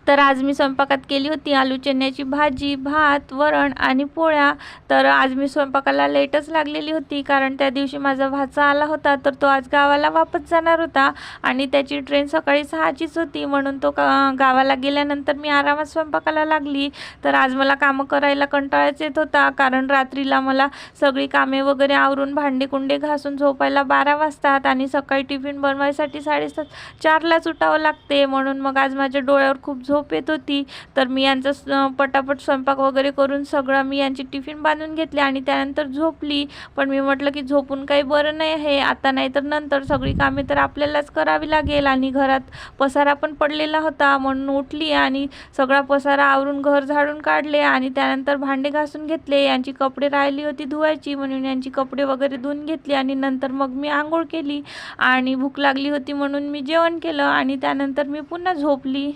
तर आज मी स्वयंपाकात केली होती आलू चण्याची भाजी, भात, वरण आणि पोळ्या। तर आज मी स्वयंपाकाला लेटच लागलेली होती, कारण त्या दिवशी माझा भाचा आला होता, तर तो आज गावाला वापस जाणार होता आणि त्याची ट्रेन सकाळी 6चीच होती, म्हणून तो गावाला गेल्यानंतर मी आरामात स्वयंपाकाला लागली। तर आज मला कामं करायला कंटाळाच येत होता, कारण रात्रीला मला सगळी कामे वगैरे आवरून भांडे कुंडे घासून झोपायला 12 वाजतात आणि सकाळी टिफिन बनवायसाठी 4:30ला उठावं लागते, म्हणून मग आज माझ्या डोळ्यावर खूप झोप येत होती। तर मी यांचा पटापट स्वयंपाक वगैरे करून सगळं मी यांची टिफिन बांधून घेतले आणि त्यानंतर झोपली। पण मी म्हटलं की झोपून काही बरं नाही आहे आता, नाही तर नंतर सगळी कामे तर आपल्यालाच करावी लागेल आणि घरात पसारा पण पडलेला होता, म्हणून उठली आणि सगळा पसारा आवरून घर झाडून काढले आणि त्यानंतर भांडे घासून घेतले। यांची कपडे राहिली होती धुवायची, म्हणून यांची कपडे वगैरे धुवून घेतली आणि नंतर मग मी आंघोळ केली आणि भूक लागली होती म्हणून मी जेवण केलं आणि त्यानंतर मी पुन्हा झोपली।